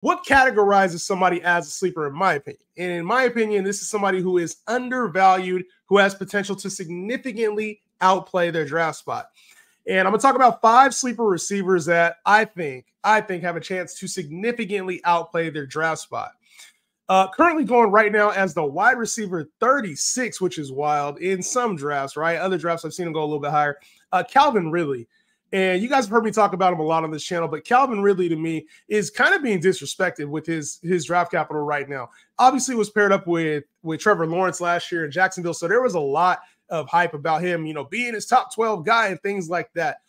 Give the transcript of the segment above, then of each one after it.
what categorizes somebody as a sleeper, in my opinion? And in my opinion, this is somebody who is undervalued, who has potential to significantly outplay their draft spot. And I'm going to talk about 5 sleeper receivers that I think have a chance to significantly outplay their draft spot. Currently going right now as the wide receiver 36, which is wild in some drafts, right? Other drafts I've seen him go a little bit higher. Calvin Ridley. And you guys have heard me talk about him a lot on this channel, but Calvin Ridley to me is kind of being disrespected with his draft capital right now. Obviously was paired up with Trevor Lawrence last year in Jacksonville, so there was a lot of hype about him, being his top 12 guy and things like that.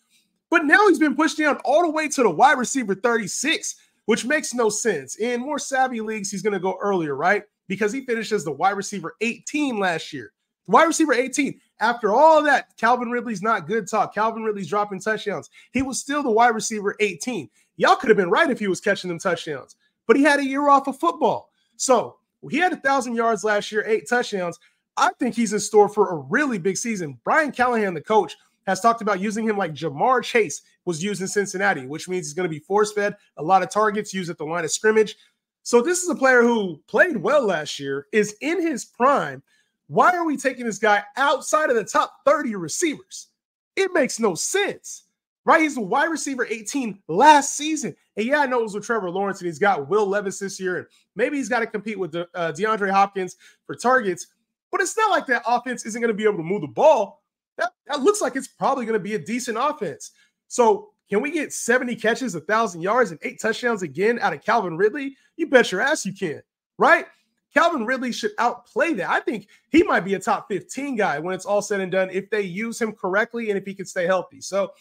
But now he's been pushed down all the way to the wide receiver 36, which makes no sense. In more savvy leagues, he's going to go earlier, right? Because he finished as the wide receiver 18 last year. Wide receiver 18. After all of that, Calvin Ridley's not good talk. Calvin Ridley's dropping touchdowns. He was still the wide receiver 18. Y'all could have been right if he was catching them touchdowns, but he had a year off of football. So he had 1,000 yards last year, 8 touchdowns. I think he's in store for a really big season. Brian Callahan, the coach, has talked about using him like Jamar Chase was used in Cincinnati, which means he's going to be force-fed, a lot of targets used at the line of scrimmage. So this is a player who played well last year, is in his prime. Why are we taking this guy outside of the top 30 receivers? It makes no sense, right? He's a wide receiver 18 last season. And yeah, I know it was with Trevor Lawrence, and he's got Will Levis this year, and maybe he's got to compete with DeAndre Hopkins for targets. But it's not like that offense isn't going to be able to move the ball. That looks like it's probably going to be a decent offense. So can we get 70 catches, 1,000 yards, and 8 touchdowns again out of Calvin Ridley? You bet your ass you can, right? Calvin Ridley should outplay that. I think he might be a top 15 guy when it's all said and done if they use him correctly and if he can stay healthy. So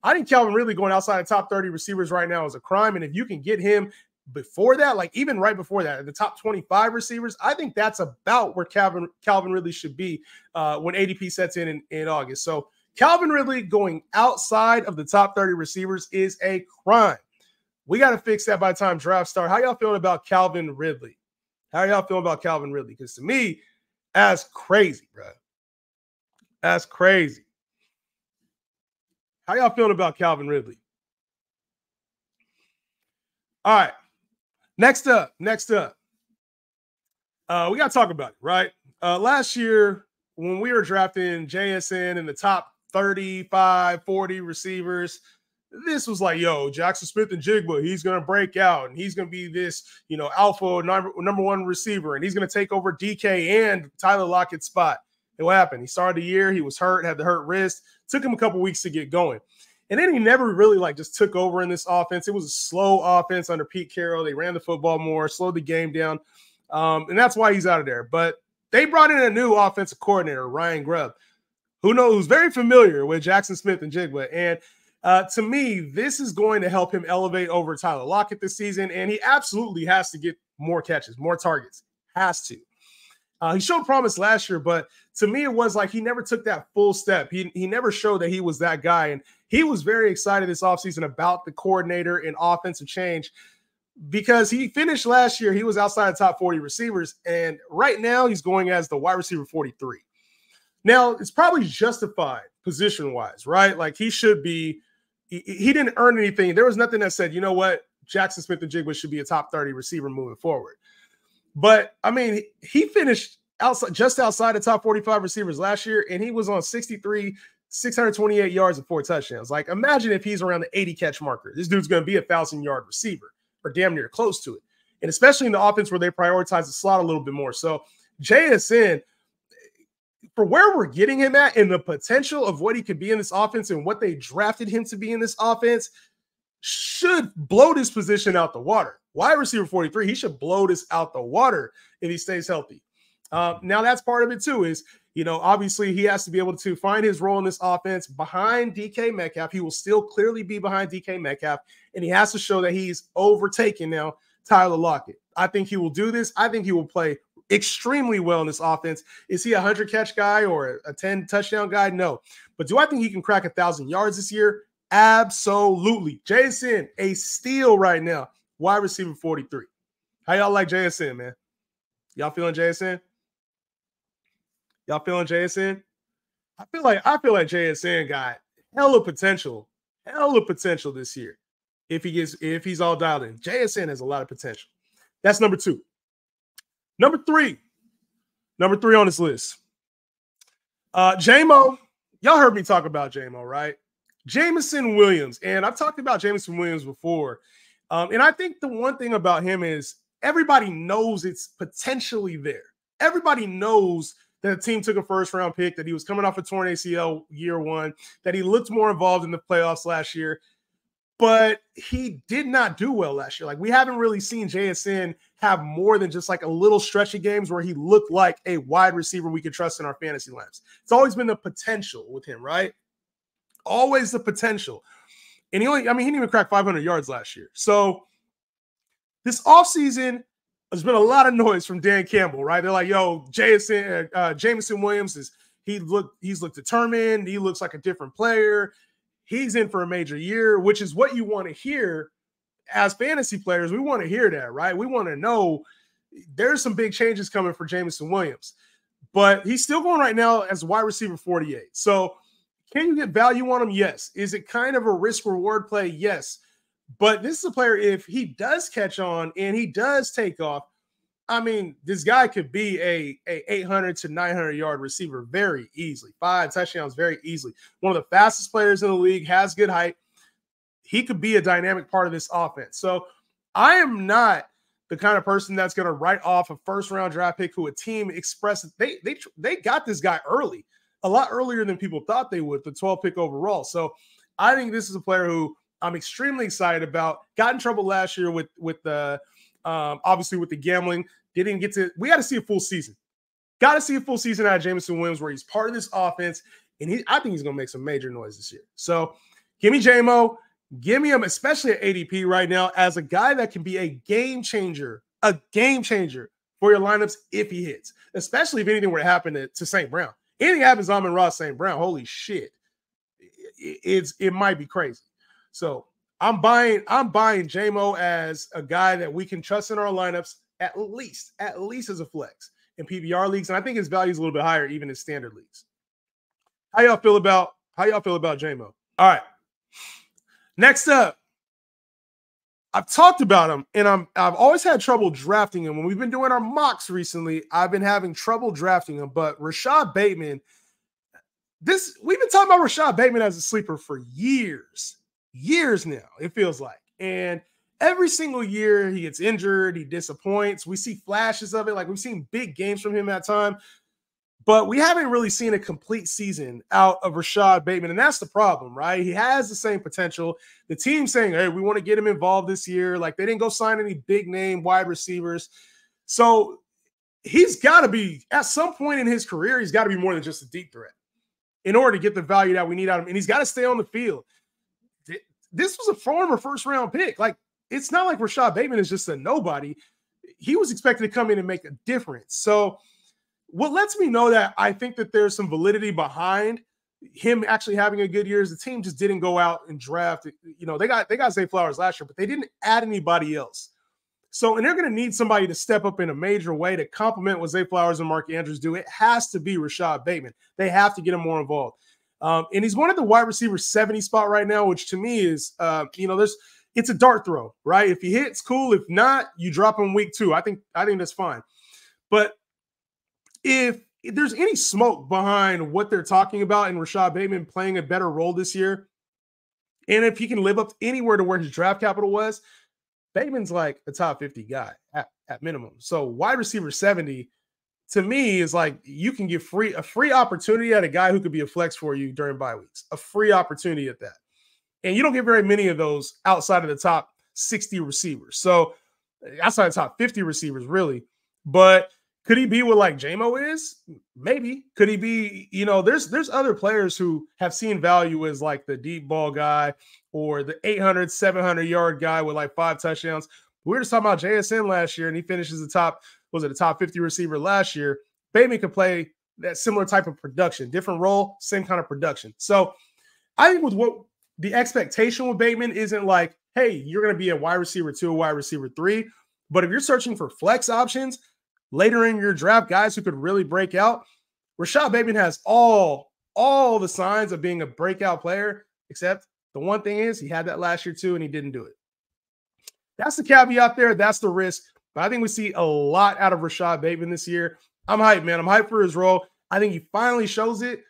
I think Calvin Ridley going outside the top 30 receivers right now is a crime. And if you can get him before that, like even right before that, the top 25 receivers, I think that's about where Calvin Ridley should be when ADP sets in August. So Calvin Ridley going outside of the top 30 receivers is a crime. We got to fix that by the time draft start. How y'all feeling about Calvin Ridley? How y'all feeling about Calvin Ridley? Because to me, that's crazy, bro. That's crazy. How y'all feeling about Calvin Ridley? All right. Next up. We got to talk about it, right? Last year, when we were drafting JSN in the top 35, 40 receivers, this was like, yo, Jackson Smith and Jigba, he's going to break out, and he's going to be this, alpha number 1 receiver, and he's going to take over DK and Tyler Lockett's spot. And what happened? He started the year, he was hurt, had the hurt wrist, took him a couple weeks to get going. And then he never really just took over in this offense. It was a slow offense under Pete Carroll. They ran the football more, slowed the game down. And that's why he's out of there. But they brought in a new offensive coordinator, Ryan Grubb, who's very familiar with Jackson Smith and Jigba. And to me, this is going to help him elevate over Tyler Lockett this season, and he absolutely has to get more catches, more targets. Has to. He showed promise last year, but to me, it was like he never took that full step. He never showed that he was that guy, and he was very excited this offseason about the coordinator and offensive change because he finished last year. He was outside the top 40 receivers, and right now he's going as the wide receiver 43. Now, it's probably justified position-wise, right? Like he should be. He didn't earn anything. There was nothing that said, you know what, Jackson Smith and Jigba should be a top 30 receiver moving forward. But, I mean, he finished just outside the top 45 receivers last year, and he was on 628 yards and 4 touchdowns. Like, imagine if he's around the 80-catch marker. This dude's going to be a 1,000-yard receiver or damn near close to it, and especially in the offense where they prioritize the slot a little bit more. So, JSN, for where we're getting him at and the potential of what he could be in this offense and what they drafted him to be in this offense should blow this position out the water. Wide receiver 43, he should blow this out the water if he stays healthy. Now that's part of it too is, obviously he has to be able to find his role in this offense behind DK Metcalf. He will still clearly be behind DK Metcalf, and he has to show that he's overtaken now Tyler Lockett. I think he will do this. I think he will play extremely well in this offense. Is he a 100-catch guy or a 10-touchdown guy? No. But do I think he can crack 1,000 yards this year? Absolutely. JSN, a steal right now. Wide receiver 43. How y'all like JSN, man? Y'all feeling JSN? Y'all feeling JSN? I feel like JSN got hella potential this year. if he's all dialed in. JSN has a lot of potential. That's number 2. Number three on this list. JMO. Y'all heard me talk about JMO, right? Jameson Williams. And I've talked about Jameson Williams before. And I think the one thing about him is everybody knows it's potentially there. Everybody knows that the team took a first-round pick, that he was coming off a torn ACL year 1, that he looked more involved in the playoffs last year. But he did not do well last year. Like, we haven't really seen JSN have more than just like a little stretch of games where he looked like a wide receiver we could trust in our fantasy lineups. It's always been the potential with him, right? Always the potential. And he didn't even crack 500 yards last year. So this offseason, there's been a lot of noise from Dan Campbell, right? They're like, yo, Jameson Williams he's looked determined. He looks like a different player. He's in for a major year, which is what you want to hear as fantasy players. We want to hear that, right? We want to know there's some big changes coming for Jameson Williams. But he's still going right now as wide receiver 48. So can you get value on him? Yes. Is it kind of a risk-reward play? Yes. But this is a player, if he does catch on and he does take off, I mean, this guy could be a 800 to 900 yard receiver very easily. 5 touchdowns very easily. One of the fastest players in the league, has good height. He could be a dynamic part of this offense. So I am not the kind of person that's going to write off a first-round draft pick who a team expressed. They got this guy early, a lot earlier than people thought they would, the 12th pick overall. So I think this is a player who I'm extremely excited about. Got in trouble last year with the obviously with the gambling. Didn't get to. We got to see a full season. Got to see a full season out of Jameson Williams where he's part of this offense, and I think he's going to make some major noise this year. So give me JMO. Give me him, especially at ADP right now, as a guy that can be a game changer for your lineups if he hits, especially if anything were to happen to St. Brown. Anything happens to Amon-Ra St. Brown, holy shit. It might be crazy. So I'm buying JMO as a guy that we can trust in our lineups at least as a flex in PPR leagues. And I think his value is a little bit higher even in standard leagues. How y'all feel about JMO? All right. Next up, I've talked about him, and I've always had trouble drafting him. When we've been doing our mocks recently, I've been having trouble drafting him. But Rashod Bateman, we've been talking about Rashod Bateman as a sleeper for years now, it feels like. And every single year he gets injured, he disappoints. We see flashes of it, like we've seen big games from him at time. But we haven't really seen a complete season out of Rashod Bateman, and that's the problem, right? He has the same potential. The team's saying, hey, we want to get him involved this year. Like, they didn't go sign any big-name wide receivers. So he's got to be, at some point in his career, he's got to be more than just a deep threat in order to get the value that we need out of him. And he's got to stay on the field. This was a former first-round pick. Like, it's not like Rashod Bateman is just a nobody. He was expected to come in and make a difference. So what lets me know that I think that there's some validity behind him actually having a good year is the team just didn't go out and draft. You know, they got Zay Flowers last year, but they didn't add anybody else. So, and they're going to need somebody to step up in a major way to complement what Zay Flowers and Mark Andrews do. It has to be Rashod Bateman. They have to get him more involved. And he's one of the wide receiver 70 spot right now, which to me is, it's a dart throw, right? If he hits, cool. If not, you drop him week 2. I think that's fine. But if there's any smoke behind what they're talking about in Rashod Bateman playing a better role this year, and if he can live up anywhere to where his draft capital was, Bateman's like a top 50 guy at minimum. So wide receiver 70 to me is like you can get a free opportunity at a guy who could be a flex for you during bye weeks, a free opportunity at that. And you don't get very many of those outside of the top 60 receivers. So outside of the top 50 receivers, really. But could he be what like JMO is? Maybe. Could he be, there's other players who have seen value as like the deep ball guy or the 800, 700 yard guy with like 5 touchdowns. We were just talking about JSN last year and he finishes the top 50 receiver last year. Bateman could play that similar type of production, different role, same kind of production. So I think with what the expectation with Bateman isn't like, hey, you're going to be a wide receiver 2, a wide receiver 3. But if you're searching for flex options, later in your draft, guys who could really break out, Rashod Bateman has all the signs of being a breakout player, except the one thing is he had that last year too, and he didn't do it. That's the caveat there. That's the risk. But I think we see a lot out of Rashod Bateman this year. I'm hyped, man. I'm hyped for his role. I think he finally shows it.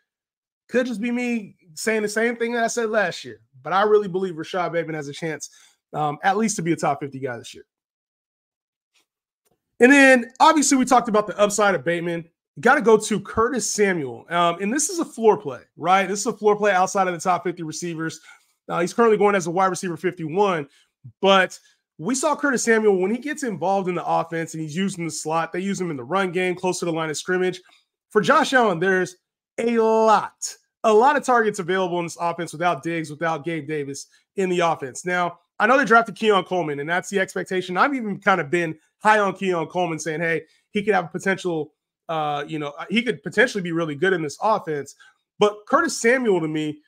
Could just be me saying the same thing that I said last year. But I really believe Rashod Bateman has a chance at least to be a top 50 guy this year. And then, obviously, we talked about the upside of Bateman. Got to go to Curtis Samuel. And this is a floor play, right? This is a floor play outside of the top 50 receivers. He's currently going as a wide receiver 51. But we saw Curtis Samuel, when he gets involved in the offense and he's used in the slot, they use him in the run game, close to the line of scrimmage. For Josh Allen, there's a lot of targets available in this offense without Diggs, without Gabe Davis in the offense. Now, I know they drafted Keon Coleman, and that's the expectation. I've even kind of been high on Keon Coleman, saying, hey, he could have a potential, he could potentially be really good in this offense. But Curtis Samuel, to me,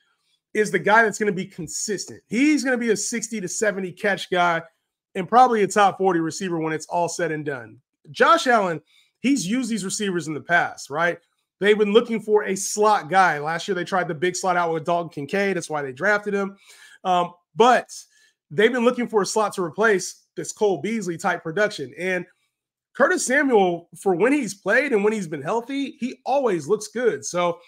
is the guy that's going to be consistent. He's going to be a 60 to 70 catch guy and probably a top 40 receiver when it's all said and done. Josh Allen, he's used these receivers in the past, right? They've been looking for a slot guy. Last year, they tried the big slot out with Dalton Kincaid. That's why they drafted him. But they've been looking for a slot to replace this Cole Beasley type production. And Curtis Samuel, for when he's played and when he's been healthy, he always looks good. So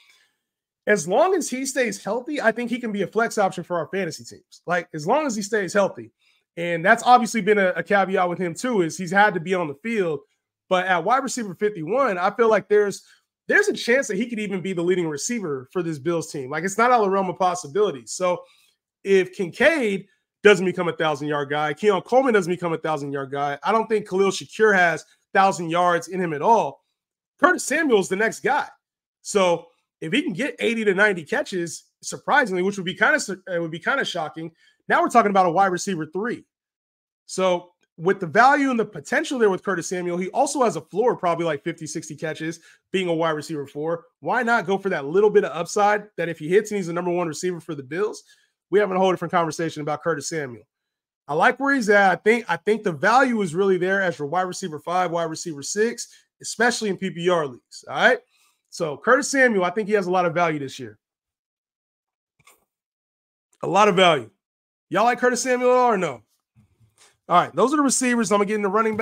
as long as he stays healthy, I think he can be a flex option for our fantasy teams. Like, as long as he stays healthy. And that's obviously been a caveat with him too, is he's had to be on the field. But at wide receiver 51, I feel like there's a chance that he could even be the leading receiver for this Bills team. Like, it's not out of the realm of possibilities. So if Kincaid doesn't become a 1,000-yard guy, Keon Coleman doesn't become a 1,000-yard guy, I don't think Khalil Shakir has 1,000 yards in him at all. Curtis Samuel's the next guy. So if he can get 80 to 90 catches, surprisingly, which would be kind of shocking, now we're talking about a wide receiver 3. So with the value and the potential there with Curtis Samuel, he also has a floor probably like 50, 60 catches being a wide receiver 4. Why not go for that little bit of upside that if he hits and he's the number 1 receiver for the Bills, we have a whole different conversation about Curtis Samuel. I like where he's at. I think the value is really there as your wide receiver 5, wide receiver 6, especially in PPR leagues. All right. So Curtis Samuel, I think he has a lot of value this year. A lot of value. Y'all like Curtis Samuel or no? All right. Those are the receivers. I'm going to get into running back.